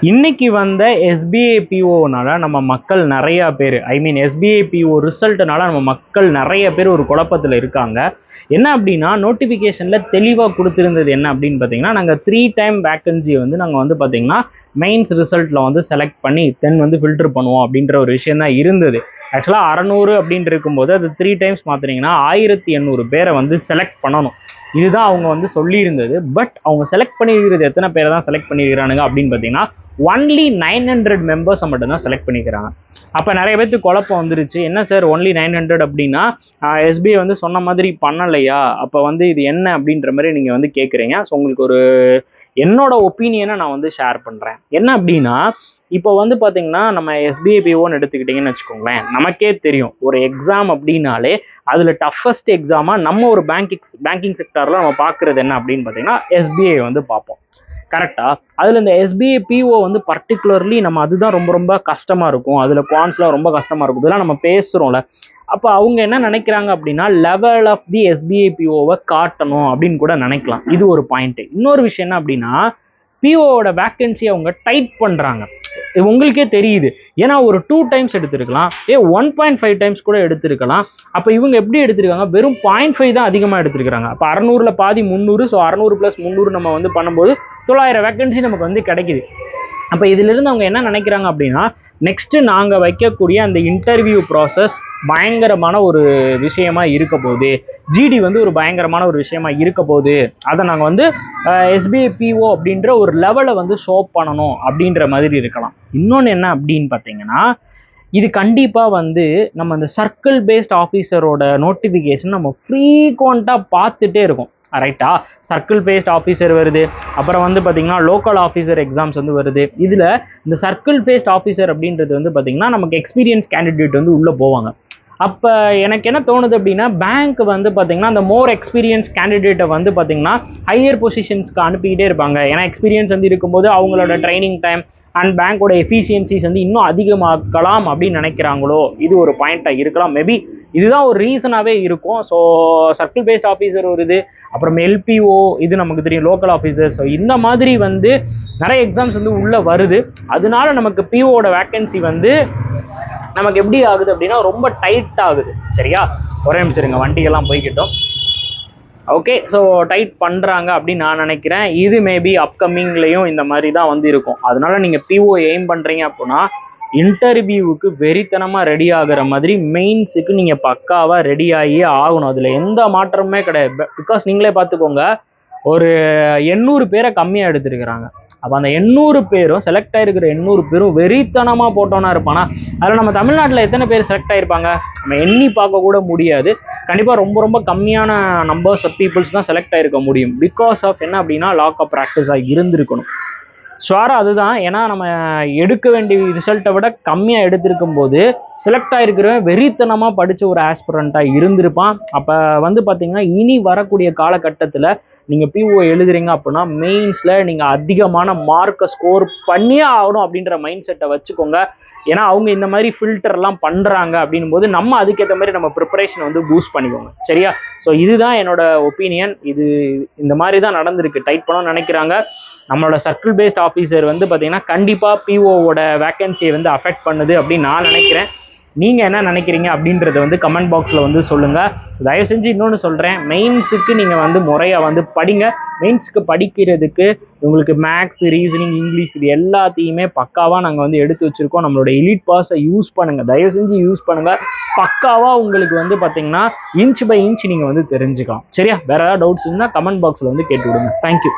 இன்னைக்கு வந்த எஸ்பிஐபிஓனால நம்ம மக்கள் நிறைய பேர் எஸ்பிஐபிஓ ரிசல்ட்னால நம்ம மக்கள் நிறைய பேர் ஒரு குழப்பத்தில் இருக்காங்க. என்ன அப்படின்னா நோட்டிஃபிகேஷனில் தெளிவாக கொடுத்துருந்தது என்ன அப்படின்னு பார்த்தீங்கன்னா, நாங்கள் 3 டைம் வேக்கன்சியை வந்து நாங்கள் வந்து பார்த்தீங்கன்னா மெயின்ஸ் ரிசல்ட்டில் வந்து செலக்ட் பண்ணி வந்து ஃபில்டர் பண்ணுவோம் அப்படின்ற ஒரு விஷயம் தான் இருந்தது. ஆக்சுவலாக 600 அப்படின்னு இருக்கும்போது அது 3 டைம்ஸ் மாற்றினீங்கன்னா 1800 பேரை வந்து செலக்ட் பண்ணணும். இதுதான் அவங்க வந்து சொல்லியிருந்தது. பட் அவங்க செலக்ட் பண்ணியிருக்கிறது எத்தனை பேரை தான் செலக்ட் பண்ணியிருக்கிறானுங்க அப்படின்னு பார்த்தீங்கன்னா ஒன்லி 900 மெம்பர்ஸை மட்டும்தான் செலக்ட் பண்ணிக்கிறாங்க. அப்போ நிறைய பேருக்கு குழப்பம் வந்துருச்சு. என்ன சார் ஒன்லி 900 அப்படின்னா எஸ்பிஐ வந்து சொன்ன மாதிரி பண்ணலையா, அப்போ வந்து இது என்ன அப்படின்ற மாதிரி நீங்கள் வந்து கேட்குறீங்க. ஸோ உங்களுக்கு ஒரு என்னோட ஒப்பீனியனை நான் வந்து ஷேர் பண்ணுறேன். என்ன அப்படின்னா இப்போ வந்து பார்த்தீங்கன்னா நம்ம எஸ்பிஐபிஓன்னு எடுத்துக்கிட்டிங்கன்னு வச்சுக்கோங்களேன், நமக்கே தெரியும் ஒரு எக்ஸாம் அப்படின்னாலே அதில் டஃபஸ்ட் எக்ஸாமாக நம்ம ஒரு பேங்கிங் செக்டாரில் நம்ம பார்க்குறது என்ன அப்படின்னு பார்த்தீங்கன்னா எஸ்பிஐ வந்து பார்ப்போம். கரெக்டாக அதில் இந்த எஸ்பிஐபிஓ வந்து பர்டிகுலர்லி நம்ம அதுதான் ரொம்ப ரொம்ப கஷ்டமாக இருக்கும். அதில் குவான்ஸ்லாம் ரொம்ப கஷ்டமாக இருக்கும். இதெல்லாம் நம்ம பேசுகிறோம்ல. அப்போ அவங்க என்ன நினைக்கிறாங்க அப்படின்னா லெவல் ஆஃப் தி எஸ்பிஐபிஓவை காட்டணும் அப்படின்னு கூட நினைக்கலாம். இது ஒரு பாயிண்ட்டு. இன்னொரு விஷயம் என்ன அப்படின்னா பிஓவோட வேக்கன்சி அவங்க டைட் பண்ணுறாங்க. உங்களுக்கே தெரியுது. ஏன்னா ஒரு 2 டைம்ஸ் எடுத்திருக்கலாம், 1.5 டைம்ஸ் கூட எடுத்திருக்கலாம். அப்போ இவங்க எப்படி எடுத்திருக்காங்க, வெறும் 0.5 தான் அதிகமாக எடுத்திருக்கிறாங்க. அப்போ 600ல் பாதி 300. ஸோ 600 + 300 நம்ம வந்து பண்ணும்போது 900 வேக்கன்சி நமக்கு வந்து கிடைக்குது. அப்போ இதிலிருந்து அவங்க என்ன நினைக்கிறாங்க அப்படின்னா நெக்ஸ்ட்டு நாங்கள் வைக்கக்கூடிய அந்த இன்டர்வியூ ப்ராசஸ் பயங்கரமான ஒரு விஷயமா இருக்க போகுது, ஜிடி வந்து ஒரு பயங்கரமான ஒரு விஷயமா இருக்க போகுது, அதை நாங்கள் வந்து எஸ்பிஐபிஓ அப்படின்ற ஒரு லெவலை வந்து ஷோ பண்ணணும் அப்படின்ற மாதிரி இருக்கலாம். இன்னொன்று என்ன அப்படின்னு பார்த்தீங்கன்னா இது கண்டிப்பாக வந்து நம்ம அந்த சர்க்கிள் பேஸ்ட் ஆஃபீஸரோட நோட்டிஃபிகேஷன் நம்ம ஃப்ரீக்வெண்ட்டாக பார்த்துட்டே இருக்கோம். ரைட்டா, சர்க்கிள் பேஸ்ட் ஆஃபீஸர் வருது, அப்புறம் வந்து பார்த்தீங்கன்னா லோக்கல் ஆஃபீஸர் எக்ஸாம்ஸ் வந்து வருது. இதில் இந்த சர்க்கிள் பேஸ்ட் ஆஃபீஸர் அப்படின்றது வந்து பார்த்தீங்கன்னா நமக்கு எக்ஸ்பீரியன்ஸ் கேண்டிடேட் வந்து உள்ளே போவாங்க. அப்போ எனக்கு என்ன தோணுது அப்படின்னா பேங்க் வந்து பார்த்தீங்கன்னா அந்த மோர் எக்ஸ்பீரியன்ஸ் கேண்டிடேட்டை வந்து பார்த்தீங்கன்னா ஹையர் பொசிஷன்ஸ்க்கு அனுப்பிக்கிட்டே இருப்பாங்க. ஏன்னா எக்ஸ்பீரியன்ஸ் வந்து இருக்கும்போது அவங்களோட ட்ரைனிங் டைம் அண்ட் பேங்கோட எஃபிஷியன்சிஸ் வந்து இன்னும் அதிகமாக்கலாம் அப்படின்னு நினைக்கிறாங்களோ, இது ஒரு பாயிண்ட்டாக இருக்கலாம். மேபி இதுதான் ஒரு ரீசனாகவே இருக்கும். ஸோ சர்க்கிள் பேஸ்ட் ஆஃபீஸர் ஒரு இது, அப்புறம் எல்பிஓ இது நமக்கு தெரியும், லோக்கல் ஆஃபீஸர். ஸோ இந்த மாதிரி வந்து நிறைய எக்ஸாம்ஸ் வந்து உள்ளே வருது. அதனால நமக்கு பிஓட வேக்கன்சி வந்து நமக்கு எப்படி ஆகுது அப்படின்னா ரொம்ப டைட் ஆகுது. சரியா, ஒரே நிமிஷம் இருங்க, வண்டியெல்லாம் போய்கிட்டோம். ஓகே, ஸோ டைட் பண்ணுறாங்க அப்படின்னு நான் நினைக்கிறேன். இது மேபி அப்கமிங்லேயும் இந்த மாதிரி தான் வந்து இருக்கும். அதனால நீங்கள் பிஓ எய்ம் பண்ணுறீங்க அப்படின்னா இன்டர்வியூவுக்கு வெறித்தனமாக ரெடி ஆகிற மாதிரி மெயின்ஸுக்கு நீங்கள் பக்காவாக ரெடி ஆகியே ஆகணும். அதில் எந்த மாற்றமுமே கிடையாது. பிகாஸ் நீங்களே பார்த்துக்கோங்க, ஒரு 800 பேரை கம்மியாக எடுத்துருக்கிறாங்க. அப்போ அந்த 800 பேரும் செலக்ட் ஆகிருக்கிற 800 பேரும் வெறித்தனமாக போட்டோன்னா இருப்பானா? அதில் நம்ம தமிழ்நாட்டில் எத்தனை பேர் செலக்ட் ஆகிருப்பாங்க நம்ம எண்ணி பார்க்க கூட முடியாது. கண்டிப்பாக ரொம்ப ரொம்ப கம்மியான நம்பர்ஸ் ஆஃப் பீப்புள்ஸ் தான் செலக்ட் ஆகிருக்க முடியும். பிகாஸ் ஆஃப் என்ன அப்படின்னா லாக் ஆஃப் ப்ராக்டிஸாக இருந்திருக்கணும். ஷுவராக அதுதான். ஏன்னா நம்ம எடுக்க வேண்டிய ரிசல்ட்டை விட கம்மியாக எடுத்திருக்கும் போது செலக்ட் ஆகிருக்கிறவன் வெறித்தனமாக படித்த ஒரு ஆஸ்பிரண்ட்டாக இருந்திருப்பான். அப்போ வந்து பார்த்தீங்கன்னா இனி வரக்கூடிய காலகட்டத்தில் நீங்கள் பிஓ எழுதுறீங்க அப்படின்னா மெயின்ஸில் நீங்கள் அதிகமான மார்க்கை ஸ்கோர் பண்ணியே ஆகணும் அப்படின்ற மைண்ட் செட்டை வச்சுக்கோங்க. ஏன்னா அவங்க இந்த மாதிரி ஃபில்டர்லாம் பண்ணுறாங்க அப்படின்னும் போது நம்ம அதுக்கேற்ற மாதிரி நம்ம ப்ரிப்பரேஷன் வந்து பூஸ்ட் பண்ணிக்கோங்க. சரியா, ஸோ இதுதான் என்னோட ஒப்பீனியன். இது இந்த மாதிரி தான் நடந்திருக்கு. டைட் பண்ண நினைக்கிறாங்க. நம்மளோட சர்க்கிள் பேஸ்ட் ஆஃபீஸர் வந்து பார்த்தீங்கன்னா கண்டிப்பாக பிஓவோட வேக்கன்சியை வந்து அஃபெக்ட் பண்ணுது அப்படின்னு நான் நினைக்கிறேன். நீங்கள் என்ன நினைக்கிறீங்க அப்படின்றத வந்து கமெண்ட் பாக்ஸில் வந்து சொல்லுங்கள். தயவு செஞ்சு இன்னொன்று சொல்கிறேன், மெயின்ஸுக்கு நீங்கள் வந்து முறையாக வந்து படிங்க. மெயின்ஸுக்கு படிக்கிறதுக்கு உங்களுக்கு மேக்ஸ், ரீசனிங், இங்கிலீஷ் இது எல்லாத்தையுமே பக்காவாக நாங்கள் வந்து எடுத்து வச்சுருக்கோம். நம்மளோட எலிட் பாஸை யூஸ் பண்ணுங்கள், தயவு செஞ்சு யூஸ் பண்ணுங்கள். பக்காவாக உங்களுக்கு வந்து பார்த்தீங்கன்னா இன்ச் பை இன்ச் நீங்கள் வந்து தெரிஞ்சுக்கலாம். சரியா, வேறு ஏதாவது டவுட்ஸ் இருந்தால் கமெண்ட் பாக்ஸில் வந்து கேட்டு விடுங்க. தேங்க்யூ.